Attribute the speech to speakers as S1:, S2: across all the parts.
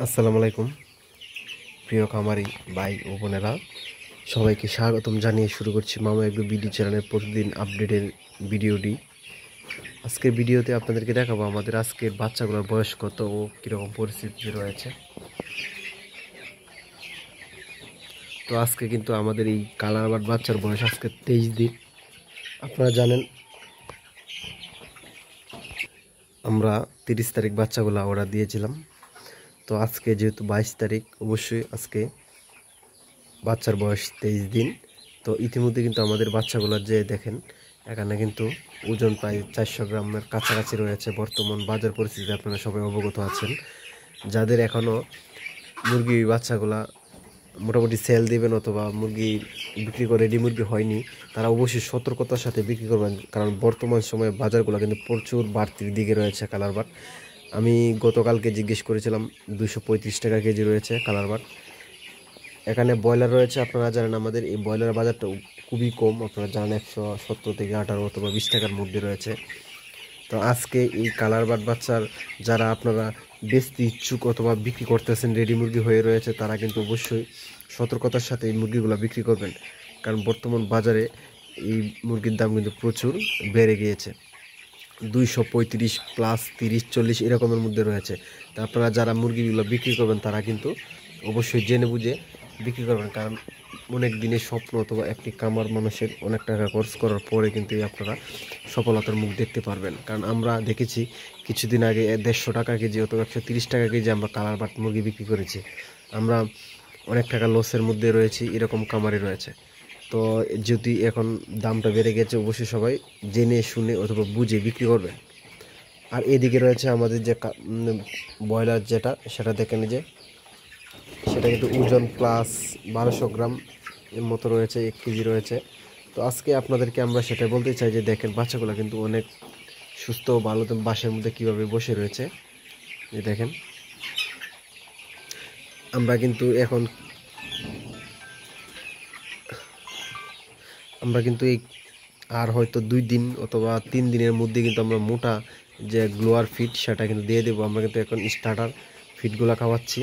S1: আসসালামু আলাইকুম প্রিয় খামারি ভাই ও বোনেরা, সবাইকে স্বাগতম জানিয়ে শুরু করছি মামা এগ্রো বিডি চ্যানেলের প্রতিদিন আপডেটের ভিডিওটি। আজকের ভিডিওতে আপনাদেরকে দেখাবো আমাদের আজকের বাচ্চাগুলোর বয়স কত ও কীরকম পরিস্থিতি রয়েছে। তো আজকে কিন্তু আমাদের এই কালার বাট বাচ্চার বয়স আজকে 23 দিন। আপনারা জানেন আমরা 30 তারিখ বাচ্চাগুলো অর্ডার দিয়েছিলাম। তো আজকে যেহেতু 22 তারিখ, অবশ্যই আজকে বাচ্চার বয়স 23 দিন। তো ইতিমধ্যে কিন্তু আমাদের বাচ্চাগুলোর যে দেখেন এখানে কিন্তু ওজন প্রায় 400 গ্রামের কাছাকাছি রয়েছে। বর্তমান বাজার পরিস্থিতি আপনারা সবাই অবগত আছেন। যাদের এখনও মুরগি বাচ্চাগুলা মোটামুটি সেল দিবেন অথবা মুরগি বিক্রি করে রেডি মুরগি হয়নি, তারা অবশ্যই সতর্কতার সাথে বিক্রি করবেন, কারণ বর্তমান সময়ে বাজারগুলো কিন্তু প্রচুর বাড়তির দিকে রয়েছে কালার বাট। আমি গতকালকে জিজ্ঞেস করেছিলাম 235 টাকা কেজি রয়েছে কালার বাট। এখানে ব্রয়লার রয়েছে, আপনারা জানেন আমাদের এই ব্রয়লার বাজারটা খুবই কম, আপনারা জানেন 170 থেকে 18 অথবা 20 টাকার মধ্যে রয়েছে। তো আজকে এই কালার বাট বাচ্চার যারা আপনারা বেচতে ইচ্ছুক অথবা বিক্রি করতেছেন রেডি মুরগি হয়ে রয়েছে, তারা কিন্তু অবশ্যই সতর্কতার সাথে এই মুরগিগুলো বিক্রি করবেন, কারণ বর্তমান বাজারে এই মুরগির দাম কিন্তু প্রচুর বেড়ে গিয়েছে। 235 প্লাস 30-40 এরকমের মধ্যে রয়েছে। তা আপনারা যারা মুরগিগুলো বিক্রি করবেন তারা কিন্তু অবশ্যই জেনে বুঝে বিক্রি করবেন, কারণ অনেক দিনের স্বপ্ন অথবা একটি কামার মানুষের অনেক টাকা খরচ করার পরে কিন্তু আপনারা সফলতার মুখ দেখতে পারবেন। কারণ আমরা দেখেছি কিছুদিন আগে 150 টাকা কেজি অথবা 130 টাকা কেজি আমরা কালার বাট মুরগি বিক্রি করেছি। আমরা অনেক টাকা লসের মধ্যে রয়েছি, এরকম কামারি রয়েছে। তো যদি এখন দামটা বেড়ে গেছে, অবশ্যই সবাই জেনে শুনে অথবা বুঝে বিক্রি করবেন। আর এদিকে রয়েছে আমাদের যে ব্রয়লার যেটা, সেটা দেখেন যে সেটা কিন্তু ওজন প্লাস 1200 গ্রাম এর মতো রয়েছে, 1 কেজি রয়েছে। তো আজকে আপনাদেরকে আমরা সেটা বলতে চাই যে দেখেন বাচ্চাগুলো কিন্তু অনেক সুস্থ ভালো বাসের মধ্যে কীভাবে বসে রয়েছে। যে দেখেন আমরা কিন্তু এই আর হয়তো 2 দিন অথবা 3 দিনের মধ্যে কিন্তু আমরা মোটা যে গ্লোয়ার ফিড সেটা কিন্তু দিয়ে দেবো। আমরা কিন্তু এখন স্টার্টার ফিডগুলো খাওয়াচ্ছি।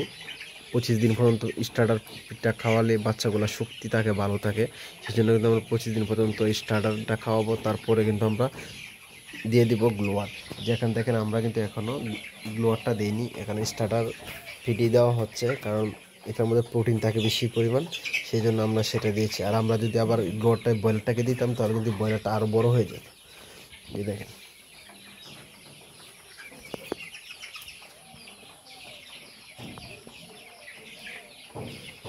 S1: 25 দিন পর্যন্ত স্টার্টার ফিডটা খাওয়ালে বাচ্চাগুলো শক্তি থাকে, ভালো থাকে। সেই জন্য কিন্তু আমরা 25 দিন পর্যন্ত স্টার্টারটা খাওয়াবো, তারপরে কিন্তু আমরা দিয়ে দিব গ্লোয়ার। যেখানে দেখেন আমরা কিন্তু এখনও গ্লোয়ারটা দিইনি, এখানে স্টার্টার ফিডই দেওয়া হচ্ছে, কারণ এটার মধ্যে প্রোটিন থাকে বেশি পরিমাণ, সেই জন্য আমরা সেটা দিয়েছি। আর আমরা যদি আবার গ্লোয়ারটা ব্রয়লারটাকে দিতাম তাহলে কিন্তু ব্রয়লারটা আরও বড় হয়ে যেত। এই দেখেন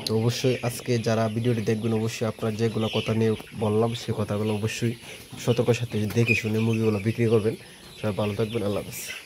S1: তো অবশ্যই আজকে যারা ভিডিওটি দেখবেন, অবশ্যই আপনারা যেগুলো কথা নিয়ে বললাম সে কথাগুলো অবশ্যই সতর্কের সাথে দেখে শুনে মুরগিগুলো বিক্রি করবেন। সবাই ভালো থাকবেন, আল্লাহ হাফেজ।